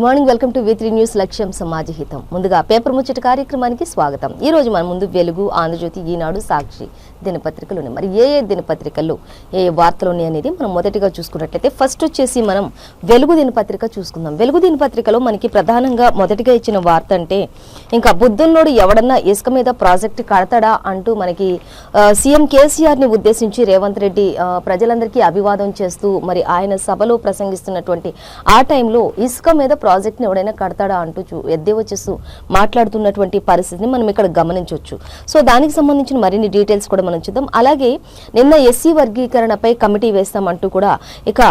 Good morning, welcome to V3 news లక్ష్యం సమాజహితం. ముందుగా paper ముచ్చట కార్యక్రమానికి స్వాగతం. ఈ రోజు మన ముందు వెలుగు, ఆంధ్రజ్యోతి, ఈనాడు, సాక్షి దినపత్రికలు ఉన్నాయి. మరి ఏ దినపత్రికల్లో ఏ వార్తలు ఉన్నాయి అనేది మనం మొదటిగా చూసుకున్నట్లయితే ఫస్ట్ వచ్చేసి మనం వెలుగు దినపత్రిక చూసుకుందాం. వెలుగు దినపత్రికలో మనకి ప్రధానంగా మొదటిగా ఇచ్చిన వార్త అంటే ఇంకా బుద్ధున్నోడు ఎవడన్నా ఇసుక మీద ప్రాజెక్టు కడతాడా అంటూ మనకి సీఎం కేసీఆర్ ని ఉద్దేశించి రేవంత్ రెడ్డి ప్రజలందరికీ అభివాదం చేస్తూ మరి ఆయన సభలో ప్రసంగిస్తున్నటువంటి ఆ టైంలో ఇసుక మీద ప్రాజెక్ట్ని ఎవడైనా కడతాడా అంటూ ఎద్దేవా చేస్తూ మాట్లాడుతున్నటువంటి పరిస్థితిని మనం ఇక్కడ గమనించవచ్చు. సో దానికి సంబంధించిన మరిన్ని డీటెయిల్స్ కూడా మనం చూద్దాం. అలాగే నిన్న ఎస్సీ వర్గీకరణపై కమిటీ వేస్తామంటూ కూడా ఇక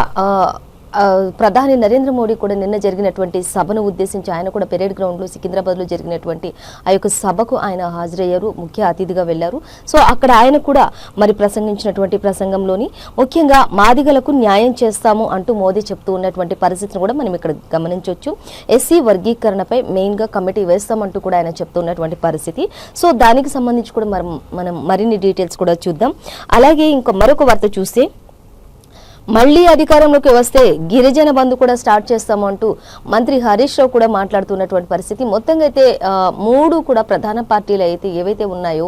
ప్రధాని నరేంద్ర మోడీ కూడా నిన్న జరిగినటువంటి సభను ఉద్దేశించి ఆయన కూడా పెరేడ్ గ్రౌండ్లో సికింద్రాబాద్లో జరిగినటువంటి ఆ యొక్క సభకు ఆయన హాజరయ్యారు, ముఖ్య అతిథిగా వెళ్లారు. సో అక్కడ ఆయన కూడా మరి ప్రసంగించినటువంటి ప్రసంగంలోని ముఖ్యంగా మాదిగలకు న్యాయం చేస్తాము అంటూ మోదీ చెప్తూ ఉన్నటువంటి పరిస్థితిని కూడా మనం ఇక్కడ గమనించవచ్చు. ఎస్సీ వర్గీకరణపై మెయిన్గా కమిటీ వేస్తామంటూ కూడా ఆయన చెప్తున్నటువంటి పరిస్థితి. సో దానికి సంబంధించి కూడా మనం మరిన్ని డీటెయిల్స్ కూడా చూద్దాం. అలాగే ఇంకా మరొక వార్త చూస్తే మళ్లీ అధికారంలోకి వస్తే గిరిజన బంధు కూడా స్టార్ట్ చేస్తాము అంటూ మంత్రి హరీష్ రావు కూడా మాట్లాడుతున్నటువంటి పరిస్థితి. మొత్తంగా అయితే మూడు కూడా ప్రధాన పార్టీలు అయితే ఏవైతే ఉన్నాయో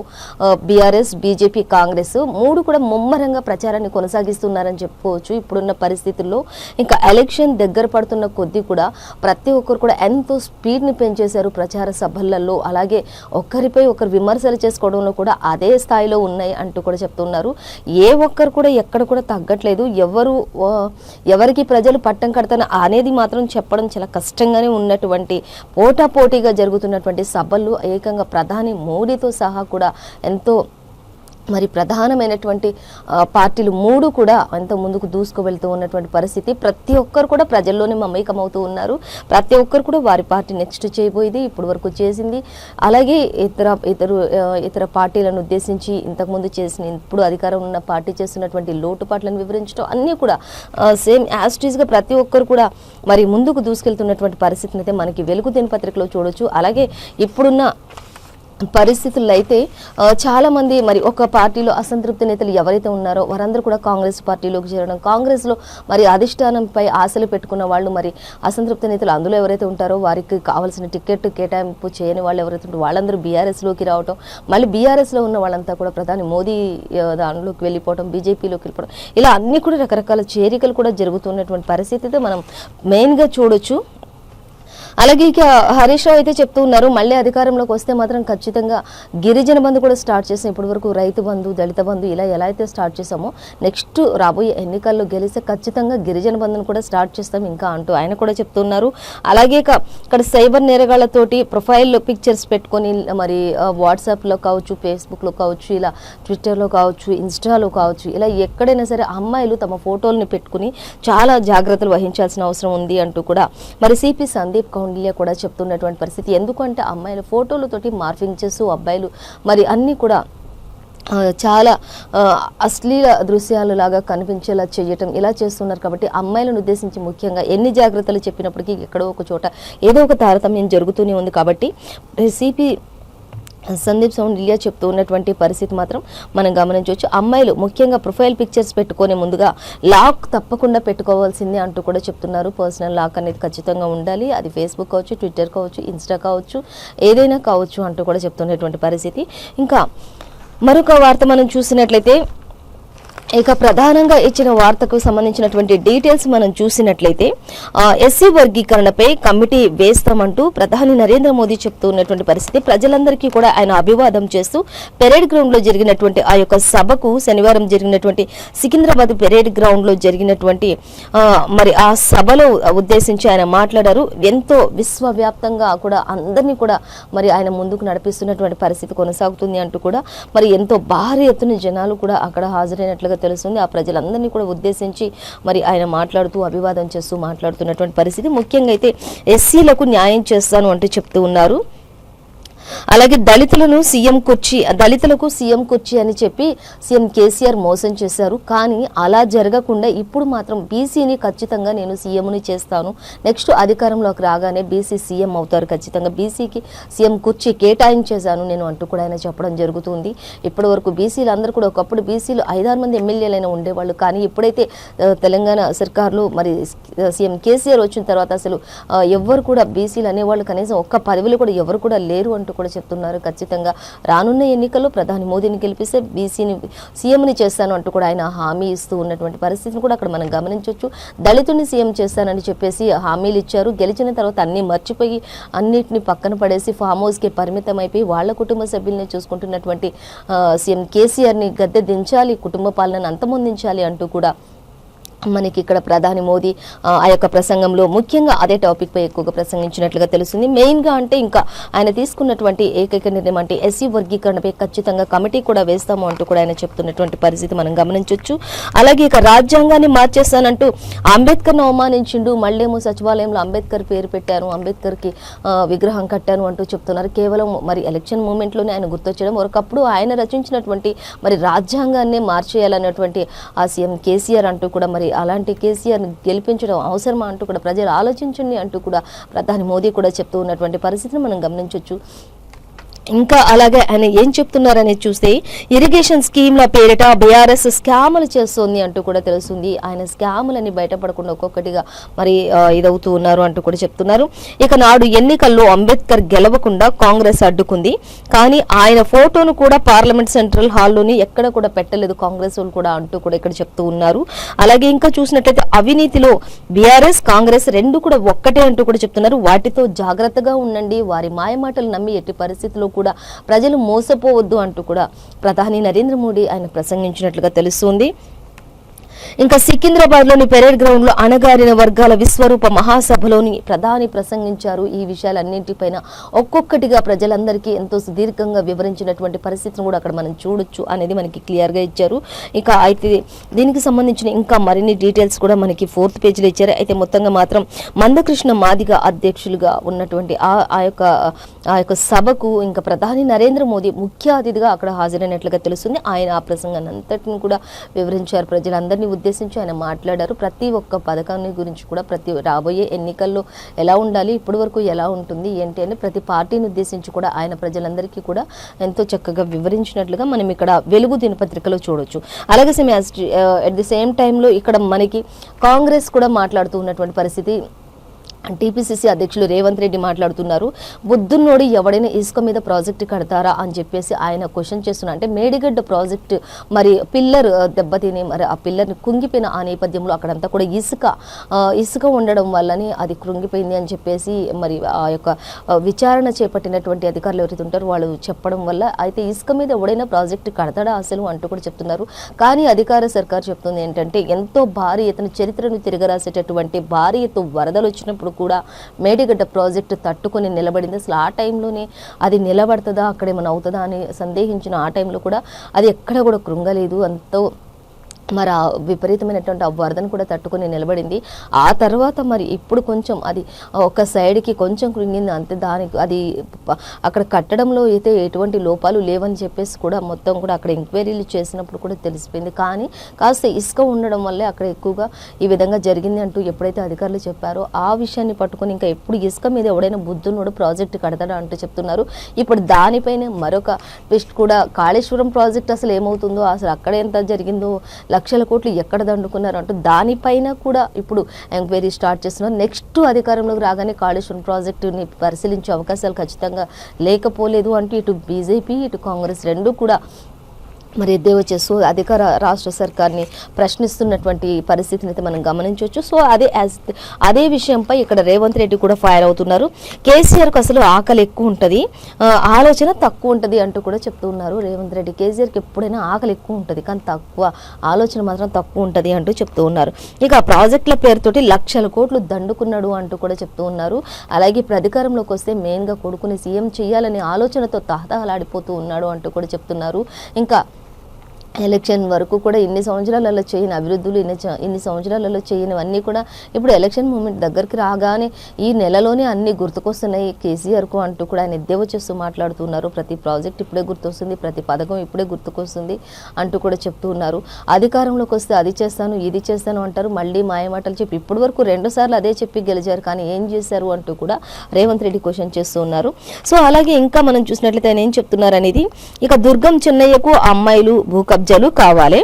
బీఆర్ఎస్, బీజేపీ, కాంగ్రెస్ మూడు కూడా ముమ్మరంగా ప్రచారాన్ని కొనసాగిస్తున్నారని చెప్పుకోవచ్చు. ఇప్పుడున్న పరిస్థితుల్లో ఇంకా ఎలక్షన్ దగ్గర పడుతున్న కొద్దీ కూడా ప్రతి ఒక్కరు కూడా ఎంతో స్పీడ్ని పెంచేశారు ప్రచార సభలలో. అలాగే ఒక్కరిపై ఒకరు విమర్శలు చేసుకోవడంలో కూడా అదే స్థాయిలో ఉన్నాయి అంటూ కూడా చెప్తున్నారు. ఏ ఒక్కరు కూడా ఎక్కడ కూడా తగ్గట్లేదు. ఎవరికి ప్రజలు పట్టం కడతాను అనేది మాత్రం చెప్పడం చాలా కష్టంగానే ఉన్నటువంటి పోటాపోటీగా జరుగుతున్నటువంటి సభల్లో ఏకంగా ప్రధాని మోడీతో సహా కూడా ఎంతో మరి ప్రధానమైనటువంటి పార్టీలు మూడు కూడా ఎంతో ముందుకు దూసుకు వెళ్తూ ఉన్నటువంటి పరిస్థితి. ప్రతి ఒక్కరు కూడా ప్రజల్లోనే మమేకమవుతూ ఉన్నారు. ప్రతి ఒక్కరు కూడా వారి పార్టీ నెక్స్ట్ చేయబోయేది ఇప్పుడు వరకు చేసింది, అలాగే ఇతర పార్టీలను ఉద్దేశించి ఇంతకుముందు చేసిన ఇప్పుడు అధికారం ఉన్న పార్టీ చేస్తున్నటువంటి లోటుపాట్లను వివరించడం అన్నీ కూడా సేమ్ యాస్టీస్గా ప్రతి ఒక్కరు కూడా మరి ముందుకు దూసుకెళ్తున్నటువంటి పరిస్థితిని అయితే మనకి వెలుగు దినపత్రికలో చూడొచ్చు. అలాగే ఇప్పుడున్న పరిస్థితుల్లో అయితే చాలా మంది మరి ఒక పార్టీలో అసంతృప్తి నేతలు ఎవరైతే ఉన్నారో వారందరూ కూడా కాంగ్రెస్ పార్టీలోకి చేరడం, కాంగ్రెస్లో మరి అధిష్టానంపై ఆశలు పెట్టుకున్న వాళ్ళు మరి అసంతృప్తి నేతలు అందులో ఎవరైతే ఉంటారో వారికి కావాల్సిన టికెట్ కేటాయింపు చేయని వాళ్ళు ఎవరైతే ఉంటారో వాళ్ళందరూ బీఆర్ఎస్లోకి రావటం, మళ్ళీ బీఆర్ఎస్లో ఉన్న వాళ్ళంతా కూడా ప్రధాని మోదీ దానిలోకి వెళ్ళిపోవడం, బీజేపీలోకి వెళ్ళిపోవడం, ఇలా అన్ని కూడా రకరకాల చేరికలు కూడా జరుగుతున్నటువంటి పరిస్థితి మనం మెయిన్గా చూడొచ్చు. అలాగే ఇక హరీష్ రావు అయితే చెప్తూ ఉన్నారు మళ్ళీ అధికారంలోకి వస్తే మాత్రం ఖచ్చితంగా గిరిజన బంధు కూడా స్టార్ట్ చేసాం. ఇప్పటి వరకు రైతు బంధు, దళిత బంధు ఇలా ఎలా అయితే స్టార్ట్ చేసామో నెక్స్ట్ రాబోయే ఎన్నికల్లో గెలిస్తే ఖచ్చితంగా గిరిజన బంధును కూడా స్టార్ట్ చేస్తాం ఇంకా అంటూ ఆయన కూడా చెప్తున్నారు. అలాగే ఇక్కడ సైబర్ నేరగాళ్లతోటి ప్రొఫైల్ పిక్చర్స్ పెట్టుకొని మరి వాట్సాప్లో కావచ్చు, ఫేస్బుక్లో కావచ్చు, ఇలా ట్విట్టర్లో కావచ్చు, ఇన్స్టాలో కావచ్చు, ఇలా ఎక్కడైనా సరే అమ్మాయిలు తమ ఫోటోల్ని పెట్టుకుని చాలా జాగ్రత్తలు వహించాల్సిన అవసరం ఉంది అంటూ కూడా మరి సిపి సందీప్ కౌండిల్య కూడా చెప్తున్నటువంటి పరిస్థితి. ఎందుకంటే అమ్మాయిల ఫోటోలతోటి మార్ఫింగ్ చేస్తూ అబ్బాయిలు మరి అన్నీ కూడా చాలా అశ్లీల దృశ్యాలు లాగా కనిపించేలా చేయటం ఇలా చేస్తున్నారు. కాబట్టి అమ్మాయిలను ఉద్దేశించి ముఖ్యంగా ఎన్ని జాగ్రత్తలు చెప్పినప్పటికీ ఎక్కడో ఒక చోట ఏదో ఒక తారతమ్యం జరుగుతూనే ఉంది. కాబట్టి సిపి సందీప్ కౌండిల్య చెప్తూ ఉన్నటువంటి పరిస్థితి మాత్రం మనం గమనించవచ్చు. అమ్మాయిలు ముఖ్యంగా ప్రొఫైల్ పిక్చర్స్ పెట్టుకునే ముందుగా లాక్ తప్పకుండా పెట్టుకోవాల్సిందే అంటూ కూడా చెప్తున్నారు. పర్సనల్ లాక్ అనేది ఖచ్చితంగా ఉండాలి. అది ఫేస్బుక్ కావచ్చు, ట్విట్టర్ కావచ్చు, ఇన్స్టా కావచ్చు, ఏదైనా కావచ్చు అంటూ కూడా చెప్తున్నటువంటి పరిస్థితి. ఇంకా మరొక వార్త మనం చూసినట్లయితే ఇక ప్రధానంగా ఇచ్చిన వార్తకు సంబంధించినటువంటి డీటెయిల్స్ మనం చూసినట్లయితే ఎస్సీ వర్గీకరణపై కమిటీ వేస్తామంటూ ప్రధాని నరేంద్ర మోదీ చెప్తూ ఉన్నటువంటి పరిస్థితి. ప్రజలందరికీ కూడా ఆయన అభివాదం చేస్తూ పెరేడ్ గ్రౌండ్ లో జరిగినటువంటి ఆ యొక్క సభకు శనివారం జరిగినటువంటి సికింద్రాబాద్ పెరేడ్ గ్రౌండ్ లో జరిగినటువంటి మరి ఆ సభలో ఉద్దేశించి ఆయన మాట్లాడారు. ఎంతో విశ్వవ్యాప్తంగా కూడా అందరినీ కూడా మరి ఆయన ముందుకు నడిపిస్తున్నటువంటి పరిస్థితి కొనసాగుతుంది అంటూ కూడా మరి ఎంతో భారీ ఎత్తున జనాలు కూడా అక్కడ హాజరైనట్లుగా తెలుస్తుంది. ఆ ప్రజలందరినీ కూడా ఉద్దేశించి మరి ఆయన మాట్లాడుతూ అభివాదం చేస్తూ మాట్లాడుతున్నటువంటి పరిస్థితి. ముఖ్యంగా అయితే ఎస్సీలకు న్యాయం చేస్తాను అంటూ చెప్తూ ఉన్నారు. అలాగే దళితులకు సీఎం కుర్చీ అని చెప్పి సీఎం కేసీఆర్ మోసం చేశారు. కానీ అలా జరగకుండా ఇప్పుడు మాత్రం బీసీని ఖచ్చితంగా నేను సీఎంని చేస్తాను, నెక్స్ట్ అధికారంలోకి రాగానే బీసీ సీఎం అవుతారు, ఖచ్చితంగా బీసీకి సీఎం కుర్చీ కేటాయించేశాను నేను అంటూ కూడా ఆయన చెప్పడం జరుగుతుంది. ఇప్పటి వరకు బీసీలు అందరూ కూడా, ఒకప్పుడు బీసీలు 5-6 మంది ఎమ్మెల్యేలైనా ఉండేవాళ్ళు, కానీ ఇప్పుడైతే తెలంగాణ సర్కార్లో మరి సీఎం కేసీఆర్ వచ్చిన తర్వాత అసలు ఎవరు కూడా బీసీలు అనేవాళ్ళు కనీసం ఒక్క పదవిలో కూడా ఎవరు కూడా లేరు అంటూ కూడా చెప్తున్నారు. ఖచ్చితంగా రానున్న ఎన్నికల్లో ప్రధాని మోదీని గెలిపిస్తే బీసీని సీఎంని చేస్తాను అంటూ కూడా ఆయన హామీ ఇస్తూ ఉన్నటువంటి పరిస్థితిని కూడా అక్కడ మనం గమనించవచ్చు. దళితుని సీఎం చేస్తానని చెప్పేసి హామీలు ఇచ్చారు. గెలిచిన తర్వాత అన్ని మర్చిపోయి అన్నిటిని పక్కన పడేసి ఫామ్ హౌస్కి పరిమితం అయిపోయి వాళ్ళ కుటుంబ సభ్యుల్ని చూసుకుంటున్నటువంటి సీఎం కేసీఆర్ని గద్దె దించాలి, కుటుంబ పాలనను అంతమొందించాలి అంటూ కూడా మనకి ఇక్కడ ప్రధాని మోదీ ఆ యొక్క ప్రసంగంలో ముఖ్యంగా అదే టాపిక్ పై ఎక్కువగా ప్రసంగించినట్లుగా తెలుస్తుంది. మెయిన్గా అంటే ఇంకా ఆయన తీసుకున్నటువంటి ఏకైక నిర్ణయం అంటే ఎస్సీ వర్గీకరణపై ఖచ్చితంగా కమిటీ కూడా వేస్తాము అంటూ కూడా ఆయన చెప్తున్నటువంటి పరిస్థితి మనం గమనించవచ్చు. అలాగే ఇక రాజ్యాంగాన్ని మార్చేస్తానంటూ అంబేద్కర్ను అవమానించిండు, మళ్ళేమో సచివాలయంలో అంబేద్కర్ పేరు పెట్టాను, అంబేద్కర్కి విగ్రహం కట్టాను అంటూ చెప్తున్నారు. కేవలం మరి ఎలక్షన్ మూమెంట్లోనే ఆయన గుర్తొచ్చడం, ఒకప్పుడు ఆయన రచించినటువంటి మరి రాజ్యాంగాన్నే మార్చేయాలన్నటువంటి ఆ సీఎం కేసీఆర్ అంటూ కూడా మరి అలాంటి కేసీఆర్ని గెలిపించడం అవసరమా అంటూ కూడా ప్రజలు ఆలోచించండి అంటూ కూడా ప్రధాని మోదీ కూడా చెప్తూ ఉన్నటువంటి పరిస్థితిని మనం గమనించవచ్చు. ఇంకా అలాగే ఆయన ఏం చెప్తున్నారనేది చూస్తే ఇరిగేషన్ స్కీమ్ల పేరిట బీఆర్ఎస్ స్కాములు చేస్తోంది అంటూ కూడా తెలుస్తుంది. ఆయన స్కాములని బయటపడకుండా ఒక్కొక్కటిగా మరి ఇదవుతూ ఉన్నారు అంటూ కూడా చెప్తున్నారు. ఇక నాడు ఎన్నికల్లో అంబేద్కర్ గెలవకుండా కాంగ్రెస్ అడ్డుకుంది, కానీ ఆయన ఫోటోను కూడా పార్లమెంట్ సెంట్రల్ హాల్లోని ఎక్కడ కూడా పెట్టలేదు కాంగ్రెస్ వాళ్ళు కూడా అంటూ కూడా ఇక్కడ చెప్తూ ఉన్నారు. అలాగే ఇంకా చూసినట్లయితే అవినీతిలో బీఆర్ఎస్ కాంగ్రెస్ రెండు కూడా ఒక్కటే అంటూ కూడా చెప్తున్నారు. వాటితో జాగ్రత్తగా ఉండండి, వారి మాయమాటలు నమ్మి ఎట్టి పరిస్థితుల్లో కూడా ప్రజలు మోసపోవద్దు అంటూ కూడా ప్రధాని నరేంద్ర మోడీ ఆయన ప్రసంగించినట్లుగా తెలుస్తుంది. ఇంకా సికింద్రాబాద్లోని పెరేడ్ గ్రౌండ్లో అణగారిన వర్గాల విశ్వరూప మహాసభలోని ప్రధాని ప్రసంగించారు. ఈ విషయాలన్నింటిపైన ఒక్కొక్కటిగా ప్రజలందరికీ ఎంతో సుదీర్ఘంగా వివరించినటువంటి పరిస్థితిని కూడా అక్కడ మనం చూడొచ్చు అనేది మనకి క్లియర్గా ఇచ్చారు. ఇక అయితే దీనికి సంబంధించిన ఇంకా మరిన్ని డీటెయిల్స్ కూడా మనకి 4th పేజీలో ఇచ్చారు. అయితే మొత్తంగా మాత్రం మందకృష్ణ మాదిగ అధ్యక్షులుగా ఉన్నటువంటి ఆ యొక్క సభకు ఇంకా ప్రధాని నరేంద్ర మోదీ ముఖ్య అతిథిగా అక్కడ హాజరైనట్లుగా తెలుస్తుంది. ఆయన ఆ ప్రసంగాన్ని అంతటిని కూడా వివరించారు. ప్రజలందరినీ ఉద్దేశించి ఆయన మాట్లాడారు. ప్రతి ఒక్క పథకాన్ని గురించి కూడా రాబోయే ఎన్నికల్లో ఎలా ఉండాలి, ఇప్పటి వరకు ఎలా ఉంటుంది ఏంటి అని ప్రతి పార్టీని ఉద్దేశించి కూడా ఆయన ప్రజలందరికీ కూడా ఎంతో చక్కగా వివరించినట్లుగా మనం ఇక్కడ వెలుగు దినపత్రికలో చూడొచ్చు. అలాగే అట్ ది సేమ్ టైంలో ఇక్కడ మనకి కాంగ్రెస్ కూడా మాట్లాడుతూ ఉన్నటువంటి పరిస్థితి. టీపీసీసీ అధ్యక్షులు రేవంత్ రెడ్డి మాట్లాడుతున్నారు. బుద్ధున్నోడు ఎవడైనా ఇసుక మీద ప్రాజెక్టు కడతారా అని చెప్పేసి ఆయన క్వశ్చన్ చేస్తున్నారు. అంటే మేడిగడ్డ ప్రాజెక్టు మరి పిల్లర్ దెబ్బతిని మరి ఆ పిల్లర్ని కుంగిపోయిన ఆ నేపథ్యంలో అక్కడంతా కూడా ఇసుక ఉండడం వల్లనే అది కృంగిపోయింది అని చెప్పేసి మరి ఆ యొక్క విచారణ చేపట్టినటువంటి అధికారులు ఎవరైతే ఉంటారో వాళ్ళు చెప్పడం వల్ల అయితే ఇసుక మీద ఎవడైనా ప్రాజెక్టు కడతాడా అసలు అంటూ కూడా చెప్తున్నారు. కానీ అధికార సర్కార్ చెప్తుంది ఏంటంటే ఎంతో భారీ ఎత్తున చరిత్రను తిరగరాసేటటువంటి భారీ ఎత్తు వరదలు వచ్చినప్పుడు కూడా మేడిగడ్డ ప్రాజెక్టు తట్టుకొని నిలబడింది. అసలు ఆ టైంలోనే అది నిలబడుతుందా, అక్కడేమైనా అవుతుందా అని సందేహించిన ఆ టైంలో కూడా అది ఎక్కడ కూడా కృంగలేదు. అంతో మరి ఆ విపరీతమైనటువంటి ఆ వరదను కూడా తట్టుకొని నిలబడింది. ఆ తర్వాత మరి ఇప్పుడు కొంచెం అది ఒక సైడ్కి కొంచెం కృంగింది అంతే. దానికి అది అక్కడ కట్టడంలో అయితే ఎటువంటి లోపాలు లేవని చెప్పేసి కూడా మొత్తం కూడా అక్కడ ఎంక్వైరీలు చేసినప్పుడు కూడా తెలిసిపోయింది. కానీ కాస్త ఇసుక ఉండడం వల్లే అక్కడ ఎక్కువగా ఈ విధంగా జరిగింది అంటూ ఎప్పుడైతే అధికారులు చెప్పారో ఆ విషయాన్ని పట్టుకొని ఇంకా ఎప్పుడు ఇసుక మీద ఎవడైనా బుద్ధున్నోడు ప్రాజెక్టు కడతాడా అంటూ చెప్తున్నారు. ఇప్పుడు దానిపైన మరొక ట్విస్ట్ కూడా, కాళేశ్వరం ప్రాజెక్ట్ అసలు ఏమవుతుందో, అసలు అక్కడ ఎంత జరిగిందో, లక్షల కోట్లు ఎక్కడ దండుకున్నారు అంటూ దానిపైన కూడా ఇప్పుడు ఎంక్వైరీ స్టార్ట్ చేస్తున్నారు. నెక్స్ట్ అధికారంలోకి రాగానే కాళేశ్వరం ప్రాజెక్టుని పరిశీలించే అవకాశాలు ఖచ్చితంగా లేకపోలేదు అంటూ ఇటు బీజేపీ ఇటు కాంగ్రెస్ రెండు కూడా మరి ఎద్దేవా చేస్తూ అధికార రాష్ట్ర సర్కార్ని ప్రశ్నిస్తున్నటువంటి పరిస్థితిని అయితే మనం గమనించవచ్చు. సో అదే విషయంపై ఇక్కడ రేవంత్ రెడ్డి కూడా ఫైర్ అవుతున్నారు. కేసీఆర్కు అసలు ఆకలి ఎక్కువ ఉంటుంది, ఆలోచన తక్కువ ఉంటుంది అంటూ కూడా చెప్తూ ఉన్నారు రేవంత్ రెడ్డి. కేసీఆర్కి ఎప్పుడైనా ఆకలి ఎక్కువ ఉంటుంది కానీ తక్కువ ఆలోచన మాత్రం తక్కువ ఉంటుంది అంటూ చెప్తూ ఉన్నారు. ఇక ఆ ప్రాజెక్టుల పేరుతోటి లక్షల కోట్లు దండుకున్నాడు అంటూ కూడా చెప్తూ ఉన్నారు. అలాగే ఇప్పుడు అధికారంలోకి వస్తే మెయిన్గా కొడుకుని సీఎం చేయాలనే ఆలోచనతో తహతహలాడిపోతూ ఉన్నాడు అంటూ కూడా చెప్తున్నారు. ఇంకా ఎలక్షన్ వరకు కూడా ఇన్ని సంవత్సరాలలో చేయని అభివృద్ధులు ఇన్ని సంవత్సరాలలో చేయనివన్నీ కూడా ఇప్పుడు ఎలక్షన్ మూమెంట్ దగ్గరికి రాగానే ఈ నెలలోనే అన్ని గుర్తుకొస్తున్నాయి కేసీఆర్కు అంటూ కూడా ఆయన ఎద్దేవా చేస్తూ మాట్లాడుతున్నారు. ప్రతి ప్రాజెక్ట్ ఇప్పుడే గుర్తొస్తుంది, ప్రతి పథకం ఇప్పుడే గుర్తుకొస్తుంది అంటూ కూడా చెప్తూ ఉన్నారు. అధికారంలోకి వస్తే అది చేస్తాను ఇది చేస్తాను అంటారు, మళ్ళీ మాయమాటలు చెప్పి ఇప్పటి వరకు 2 సార్లు అదే చెప్పి గెలిచారు, కానీ ఏం చేశారు అంటూ కూడా రేవంత్ రెడ్డి క్వశ్చన్ చేస్తూ ఉన్నారు. సో అలాగే ఇంకా మనం చూసినట్లయితే ఆయన ఏం చెప్తున్నారు అనేది, ఇక దుర్గం చెన్నయ్యకు అమ్మాయిలు భూకబ్జాలు కావాలి,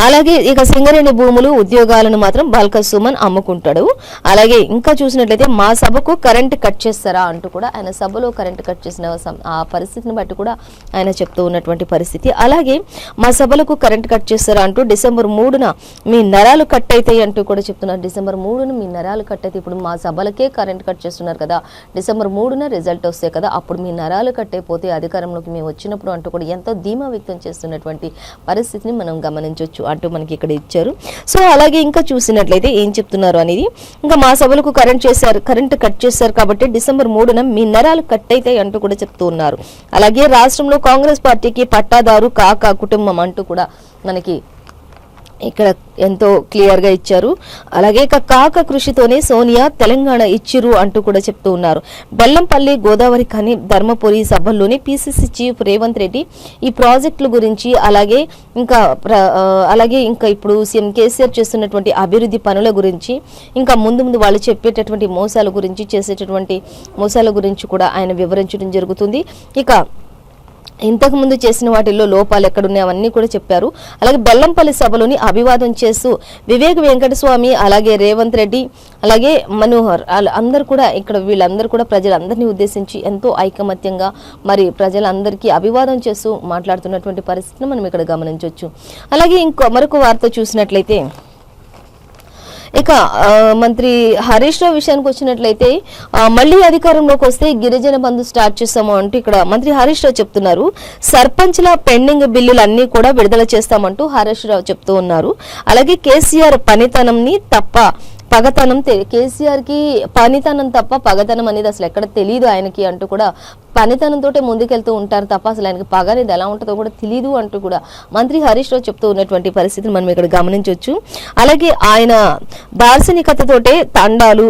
అలాగే ఇక సింగరేణి భూములు ఉద్యోగాలను మాత్రం బల్క సుమన్ అమ్ముకుంటాడు. అలాగే ఇంకా చూసినట్లయితే మా సభకు కరెంట్ కట్ చేస్తారా అంటూ కూడా ఆయన సభలో కరెంట్ కట్ చేసిన ఆ పరిస్థితిని బట్టి కూడా ఆయన చెప్తూ ఉన్నటువంటి పరిస్థితి. అలాగే మా సభలకు కరెంట్ కట్ చేస్తారా అంటూ డిసెంబర్ 3న మీ నరాలు కట్ అవుతాయి అంటూ కూడా చెప్తున్నారు. డిసెంబర్ 3న మీ నరాలు కట్ అయితే, ఇప్పుడు మా సభలకే కరెంట్ కట్ చేస్తున్నారు కదా, డిసెంబర్ 3న రిజల్ట్ వస్తాయి కదా, అప్పుడు మీ నరాలు కట్ అయిపోతే అధికారంలోకి మేము వచ్చినప్పుడు అంటూ కూడా ఎంతో ధీమా వ్యక్తం చేస్తున్నటువంటి పరిస్థితిని మనం గమనించవచ్చు అంటూ మనకి ఇక్కడ ఇచ్చారు. సో అలాగే ఇంకా చూసినట్లయితే ఏం చెప్తున్నారు అనేది, ఇంకా మా సభలకు కరెంట్ కట్ చేశారు కాబట్టి డిసెంబర్ 3న మీ నరాలు కట్ అవుతాయి అంటూ కూడా చెప్తూ ఉన్నారు. అలాగే రాష్ట్రంలో కాంగ్రెస్ పార్టీకి పట్టాదారు కాకా కుటుంబం అంటూ కూడా మనకి ఇక్కడ ఎంతో క్లియర్గా ఇచ్చారు. అలాగే కాక కృషితోనే సోనియా తెలంగాణ ఇచ్చిరు అంటూ కూడా చెప్తూ ఉన్నారు. బెల్లంపల్లి గోదావరి ఖని ధర్మపురి సభల్లోని పిసిసి చీఫ్ రేవంత్ రెడ్డి ఈ ప్రాజెక్టుల గురించి అలాగే ఇంకా ఇప్పుడు సీఎం కేసీఆర్ చేస్తున్నటువంటి అభివృద్ధి పనుల గురించి, ఇంకా ముందు వాళ్ళు చెప్పేటటువంటి మోసాల గురించి, చేసేటటువంటి మోసాల గురించి కూడా ఆయన వివరించడం జరుగుతుంది. ఇక ఇంతకుముందు చేసిన వాటిల్లో లోపాలు ఎక్కడున్నాయి అవన్నీ కూడా చెప్పారు. అలాగే బెల్లంపల్లి సభలోని అభివాదం చేస్తూ వివేక్ వెంకటస్వామి, అలాగే రేవంత్ రెడ్డి, అలాగే మనోహర్ అందరూ కూడా ఇక్కడ వీళ్ళందరూ కూడా ప్రజలందరినీ ఉద్దేశించి ఎంతో ఐకమత్యంగా మరి ప్రజలందరికీ అభివాదం చేస్తూ మాట్లాడుతున్నటువంటి పరిస్థితిని మనం ఇక్కడ గమనించవచ్చు. అలాగే మరొక వార్త చూసినట్లయితే, ఇక మంత్రి హరీష్ రావు విషయానికి వచ్చినట్లయితే మళ్ళీ అధికారంలోకి వస్తే గిరిజన బంధు స్టార్ట్ చేస్తాము అంటూ ఇక్కడ మంత్రి హరీష్ రావు చెప్తున్నారు. సర్పంచ్ల పెండింగ్ బిల్లులు అన్ని కూడా విడుదల చేస్తామంటూ హరీష్ రావు చెప్తూ ఉన్నారు. అలాగే కేసీఆర్ పనితనంని తప్ప పగతనం కేసీఆర్ కి పనితనం తప్ప పగతనం అనేది అసలు ఎక్కడ తెలియదు ఆయనకి అంటూ కూడా, పనితనంతో ముందుకెళ్తూ ఉంటారు తప్ప అసలు ఆయనకి పగ అనేది ఎలా ఉంటుందో కూడా తెలియదు అంటూ కూడా మంత్రి హరీష్ రావు చెప్తూ ఉన్నటువంటి పరిస్థితిని మనం ఇక్కడ గమనించవచ్చు. అలాగే ఆయన దార్శనికతతోటే తండాలు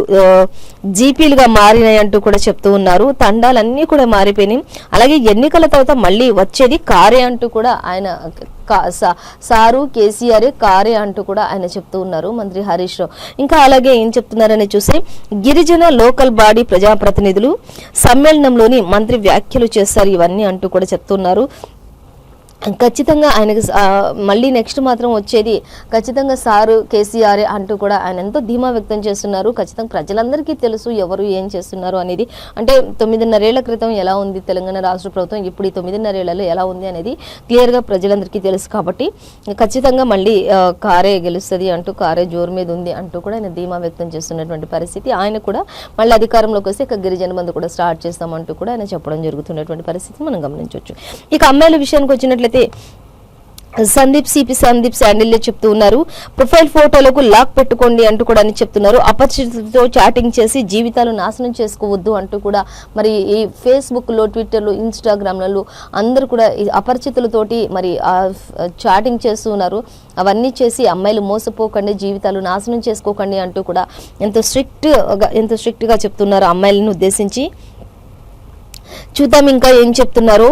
జీపీలుగా మారినాయి అంటూ కూడా చెప్తూ ఉన్నారు. తండాలన్నీ కూడా మారిపోయినాయి. అలాగే ఎన్నికల తర్వాత మళ్ళీ వచ్చేది కారే అంటూ కూడా ఆయన సారు కేసీఆర్ కారే అంటూ కూడా ఆయన చెప్తూ ఉన్నారు మంత్రి హరీష్ రావు. ఇంకా అలాగే ఏం చెప్తున్నారని చూసి, గిరిజన లోకల్ బాడీ ప్రజాప్రతినిధులు సమ్మేళనంలోని మంత్రి వ్యాఖ్యలు చేస్తారు ఇవన్నీ అంటూ కూడా చెప్తున్నారు. ఖచ్చితంగా ఆయనకి మళ్ళీ నెక్స్ట్ మాత్రం వచ్చేది ఖచ్చితంగా సారు కేసీఆర్ అంటూ కూడా ఆయన ఎంతో ధీమా వ్యక్తం చేస్తున్నారు. ఖచ్చితంగా ప్రజలందరికీ తెలుసు ఎవరు ఏం చేస్తున్నారు అనేది. అంటే 9.5 ఏళ్ల క్రితం ఎలా ఉంది తెలంగాణ రాష్ట్ర ప్రభుత్వం, ఇప్పుడు ఈ 9.5 ఏళ్లలో ఎలా ఉంది అనేది క్లియర్గా ప్రజలందరికీ తెలుసు. కాబట్టి ఖచ్చితంగా మళ్ళీ కారే గెలుస్తుంది అంటూ, కారే జోరు మీద ఉంది అంటూ కూడా ఆయన ధీమా వ్యక్తం చేస్తున్నటువంటి పరిస్థితి. ఆయన కూడా మళ్ళీ అధికారంలోకి వస్తే ఇక గిరిజన బంధు కూడా స్టార్ట్ చేస్తామంటూ కూడా ఆయన చెప్పడం జరుగుతున్నటువంటి పరిస్థితి మనం గమనించవచ్చు. ఇక అమ్మాయిల విషయానికి వచ్చినట్లయితే సందీప్ శాండిల్య చెప్తూ ఉన్నారు. ప్రొఫైల్ ఫోటోలకు లాక్ పెట్టుకోండి అంటూ కూడా అని చెప్తున్నారు. అపరిచితులతో చాటింగ్ చేసి జీవితాలు నాశనం చేసుకోవద్దు అంటూ కూడా మరి ఈ ఫేస్బుక్లో, ట్విట్టర్లో, ఇన్స్టాగ్రామ్లలో అందరూ కూడా అపరిచితులతోటి మరి చాటింగ్ చేస్తూ ఉన్నారు. అవన్నీ చేసి అమ్మాయిలు మోసపోకండి, జీవితాలు నాశనం చేసుకోకండి అంటూ కూడా ఎంతో స్ట్రిక్ట్గా చెప్తున్నారు అమ్మాయిలను ఉద్దేశించి. చూద్దాం ఇంకా ఏం చెప్తున్నారు.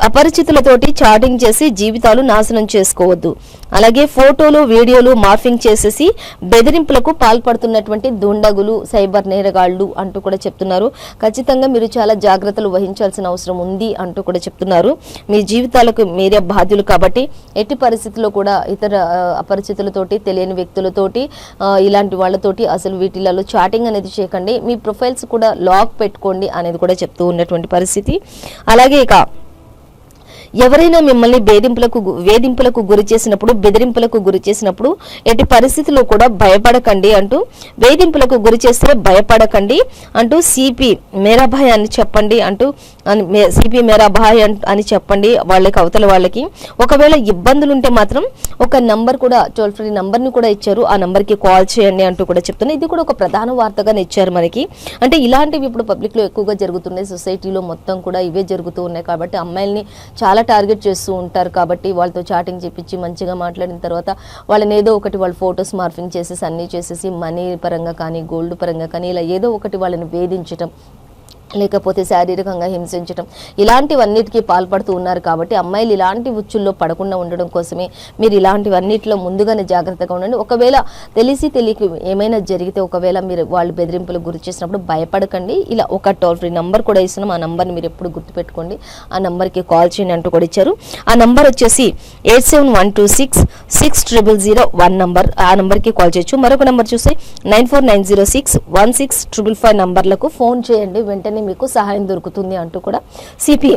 అపరిచితులతోటి చాటింగ్ చేసి జీవితాలు నాశనం చేసుకోవద్దు. అలాగే ఫోటోలు వీడియోలు మార్ఫింగ్ చేసేసి బెదిరింపులకు పాల్పడుతున్నటువంటి దుండగులు, సైబర్ నేరగాళ్లు అంటూ కూడా చెప్తున్నారు. ఖచ్చితంగా మీరు చాలా జాగ్రత్తలు వహించాల్సిన అవసరం ఉంది అంటూ కూడా చెప్తున్నారు. మీ జీవితాలకు మీరే బాధ్యులు కాబట్టి ఎట్టి పరిస్థితుల్లో కూడా ఇతర అపరిచితులతోటి, తెలియని వ్యక్తులతోటి, ఇలాంటి వాళ్ళతోటి అసలు వీటిలలో చాటింగ్ అనేది చేయకండి. మీ ప్రొఫైల్స్ కూడా లాక్ పెట్టుకోండి అనేది కూడా చెప్తూ ఉన్నటువంటి పరిస్థితి. అలాగే ఇక ఎవరైనా మిమ్మల్ని వేధింపులకు గురి చేసినప్పుడు, బెదిరింపులకు గురి చేసినప్పుడు ఎట్టి పరిస్థితుల్లో కూడా భయపడకండి అంటూ, వేధింపులకు గురి చేస్తే భయపడకండి అంటూ సిపి మేరాభాయ్ అని చెప్పండి అంటూ, సిపి మేరాభాయ్ అని చెప్పండి వాళ్ళకి, అవతల వాళ్ళకి. ఒకవేళ ఇబ్బందులు ఉంటే మాత్రం ఒక నంబర్ కూడా, టోల్ ఫ్రీ నంబర్ని కూడా ఇచ్చారు, ఆ నంబర్కి కాల్ చేయండి అంటూ కూడా చెప్తున్నారు. ఇది కూడా ఒక ప్రధాన వార్తగానే ఇచ్చారు మనకి. అంటే ఇలాంటివి ఇప్పుడు పబ్లిక్లో ఎక్కువగా జరుగుతున్నాయి, సొసైటీలో మొత్తం కూడా ఇవే జరుగుతూ ఉన్నాయి. కాబట్టి అమ్మాయిల్ని చాలా చాలా టార్గెట్ చేస్తూ ఉంటారు. కాబట్టి వాళ్ళతో చాటింగ్ చేపించి మంచిగా మాట్లాడిన తర్వాత వాళ్ళని ఏదో ఒకటి వాళ్ళ ఫొటోస్ మార్ఫింగ్ చేసేసి అన్నీ చేసేసి మనీ పరంగా కానీ గోల్డ్ పరంగా కానీ ఇలా ఏదో ఒకటి వాళ్ళని వేధించటం, లేకపోతే శారీరకంగా హింసించడం, ఇలాంటివన్నిటికీ పాల్పడుతూ ఉన్నారు. కాబట్టి అమ్మాయిలు ఇలాంటి ఉచ్చుల్లో పడకుండా ఉండడం కోసమే మీరు ఇలాంటివన్నిటిలో ముందుగానే జాగ్రత్తగా ఉండండి. ఒకవేళ తెలిసి తెలియక ఏమైనా జరిగితే, ఒకవేళ మీరు వాళ్ళు బెదిరింపులకు గురి చేసినప్పుడు భయపడకండి. ఇలా ఒక టోల్ ఫ్రీ నంబర్ కూడా ఇస్తున్నాం, ఆ నంబర్ని మీరు ఎప్పుడు గుర్తుపెట్టుకోండి. ఆ నంబర్కి కాల్ చేయండి అంటూ కూడా ఇచ్చారు. ఆ నంబర్ వచ్చేసి 8712660001 నంబర్. ఆ నంబర్కి కాల్ చేయొచ్చు. మరొక నంబర్ చూస్తే 9490616555 నంబర్లకు ఫోన్ చేయండి, వెంటనే మీకు సహాయం దొరుకుతుంది అంటూ కూడా సిపి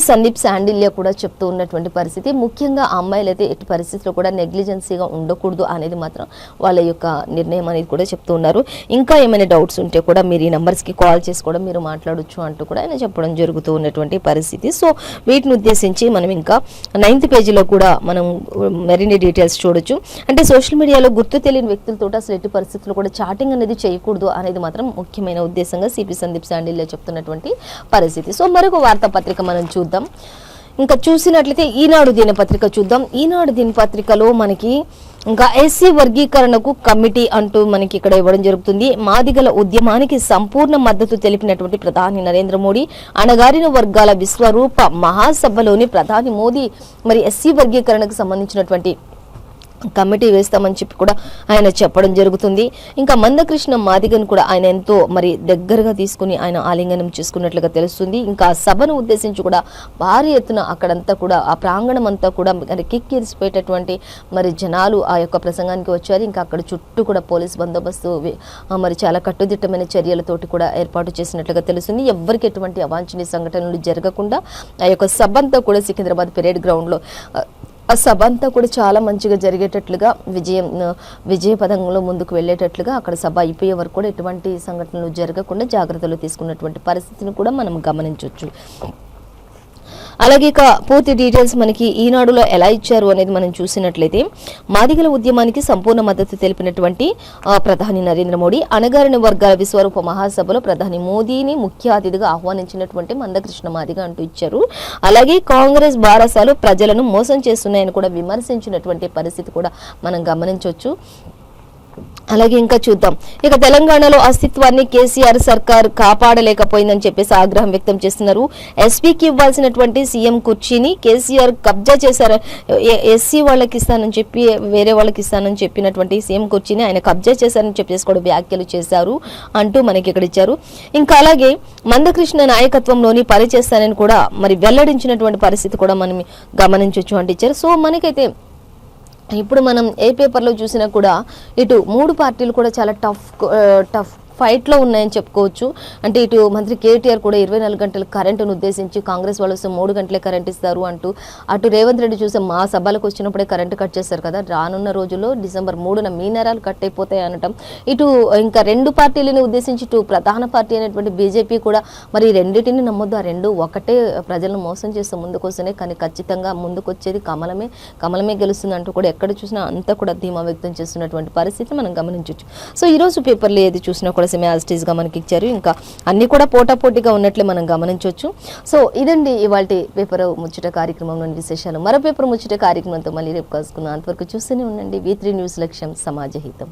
సందీప్ శాండిల్య కూడా చెప్తూ ఉన్నటువంటి పరిస్థితి. ముఖ్యంగా అమ్మాయిలు అయితే ఎట్టి పరిస్థితుల్లో కూడా నెగ్లిజెన్సీగా ఉండకూడదు అనేది మాత్రం వాళ్ళ యొక్క నిర్ణయం అనేది కూడా చెప్తూ ఉన్నారు. ఇంకా ఏమైనా డౌట్స్ ఉంటే కూడా మీరు ఈ నెంబర్స్కి కాల్ చేసి కూడా మీరు మాట్లాడొచ్చు అంటూ కూడా ఆయన చెప్పడం జరుగుతూ ఉన్నటువంటి పరిస్థితి. సో వీటిని ఉద్దేశించి మనం ఇంకా 9th పేజీలో కూడా మనం మరిన్ని డీటెయిల్స్ చూడొచ్చు. అంటే సోషల్ మీడియాలో గుర్తు తెలియని వ్యక్తులతో అసలు ఎట్టి పరిస్థితుల్లో కూడా చాటింగ్ అనేది చేయకూడదు అనేది మాత్రం ముఖ్యమైన ఉద్దేశంగా సిపి సందీప్ శాండిల్య చెప్తున్నటువంటి పరిస్థితి. సో మరొక వార్తాపత్రిక మనం చూద్దాం. ఇంకా చూసినట్లయితే ఈనాడు దినపత్రిక చూద్దాం. ఈనాడు దినపత్రికలో మనకి ఇంకా ఎస్సీ వర్గీకరణకు కమిటీ అంటూ మనకి ఇక్కడ ఇవ్వడం జరుగుతుంది. మాదిగల ఉద్యమానికి సంపూర్ణ మద్దతు తెలిపినటువంటి ప్రధాని నరేంద్ర మోడీ, అణగారిన వర్గాల విశ్వరూప మహాసభలోని ప్రధాని మోదీ మరి ఎస్సీ వర్గీకరణకు సంబంధించినటువంటి కమిటీ వేస్తామని చెప్పి కూడా ఆయన చెప్పడం జరుగుతుంది. ఇంకా మందకృష్ణ మాదిగను కూడా ఆయన ఎంతో మరి దగ్గరగా తీసుకుని ఆయన ఆలింగనం చేసుకున్నట్లుగా తెలుస్తుంది. ఇంకా సభను ఉద్దేశించి కూడా భారీ ఎత్తున అక్కడంతా కూడా ఆ ప్రాంగణం అంతా కూడా మరి కిక్కిరిసిపోయేటటువంటి మరి జనాలు ఆ యొక్క ప్రసంగానికి వచ్చారు. ఇంకా అక్కడ చుట్టూ కూడా పోలీస్ బందోబస్తు మరి చాలా కట్టుదిట్టమైన చర్యలతోటి కూడా ఏర్పాటు చేసినట్లుగా తెలుస్తుంది. ఎవరికి ఎటువంటి అవాంఛనీయ సంఘటనలు జరగకుండా ఆ యొక్క సభ అంతా కూడా సికింద్రాబాద్ పెరేడ్ గ్రౌండ్లో ఆ సభ అంతా కూడా చాలా మంచిగా జరిగేటట్లుగా విజయ పదంలో ముందుకు వెళ్ళేటట్లుగా అక్కడ సభ అయిపోయే వరకు కూడా ఎటువంటి సంఘటనలు జరగకుండా జాగ్రత్తలు తీసుకున్నటువంటి పరిస్థితిని కూడా మనం గమనించవచ్చు. అలాగే ఇక పూర్తి డీటెయిల్స్ మనకి ఈనాడులో ఎలా ఇచ్చారు అనేది మనం చూసినట్లయితే, మాదిగల ఉద్యమానికి సంపూర్ణ మద్దతు తెలిపినటువంటి ప్రధాని నరేంద్ర మోడీ, అణగారిన వర్గాల విశ్వరూప మహాసభలో ప్రధాని మోదీని ముఖ్య అతిథిగా ఆహ్వానించినటువంటి మందకృష్ణ మాదిగ అంటూ ఇచ్చారు. అలాగే కాంగ్రెస్ బారసాలు ప్రజలను మోసం చేస్తున్నాయని కూడా విమర్శించినటువంటి పరిస్థితి కూడా మనం గమనించవచ్చు. అలాగే ఇంకా చూద్దాం. ఇక తెలంగాణలో అస్తిత్వాన్ని కేసీఆర్ సర్కార్ కాపాడలేకపోయిందని చెప్పేసి ఆగ్రహం వ్యక్తం చేస్తున్నారు. ఎస్పీకి ఇవ్వాల్సినటువంటి సీఎం కుర్చీని కేసీఆర్ కబ్జా చేశారు. ఎస్సీ వాళ్ళకి ఇస్తానని చెప్పి వేరే వాళ్ళకి ఇస్తానని చెప్పినటువంటి సీఎం కుర్చీని ఆయన కబ్జా చేశారని చెప్పేసి కూడా వ్యాఖ్యలు చేశారు అంటూ మనకి ఇక్కడ ఇచ్చారు. ఇంకా అలాగే మందకృష్ణ నాయకత్వంలోని పనిచేస్తానని కూడా మరి వెల్లడించినటువంటి పరిస్థితి కూడా మనం గమనించవచ్చు అంటే ఇచ్చారు. సో మనకైతే ఇప్పుడు మనం ఏ పేపర్లో చూసినా కూడా ఇటు 3 పార్టీలు కూడా చాలా టఫ్ ఫైట్లో ఉన్నాయని చెప్పుకోవచ్చు. అంటే ఇటు మంత్రి కేటీఆర్ కూడా 24 గంటల కరెంటును ఉద్దేశించి కాంగ్రెస్ వాళ్ళు వస్తే 3 గంటలే కరెంట్ ఇస్తారు అంటూ, అటు రేవంత్ రెడ్డి చూస్తే మా సభలకు వచ్చినప్పుడే కరెంటు కట్ చేస్తారు కదా, రానున్న రోజుల్లో డిసెంబర్ 3న మీ నరాలు కట్ అయిపోతాయి అనటం. ఇటు ఇంకా 2 పార్టీలను ఉద్దేశించి ఇటు ప్రధాన పార్టీ అనేటువంటి బీజేపీ కూడా మరి రెండింటిని నమ్మొద్దు, ఆ రెండు ఒకటే ప్రజలను మోసం చేస్తూ ముందుకొస్తేనే, కానీ ఖచ్చితంగా ముందుకొచ్చేది కమలమే గెలుస్తుంది అంటూ కూడా ఎక్కడ చూసినా అంతా కూడా ధీమా వ్యక్తం చేస్తున్నటువంటి పరిస్థితి మనం గమనించవచ్చు. సో ఈరోజు పేపర్లో ఏది చూసినా కూడా గా మనకి ఇచ్చారు. ఇంకా అన్ని కూడా పోటాపోటీగా ఉన్నట్లే మనం గమనించవచ్చు. సో ఇదండి ఇవాల్టి పేపర్ ముచ్చట కార్యక్రమంలోని విశేషాలు. మరో పేపర్ ముచ్చట కార్యక్రమంతో మళ్ళీ రేపు కలుసుకుందాం. అంతవరకు చూస్తూనే ఉండండి V3 న్యూస్, లక్ష్యం సమాజ హితం.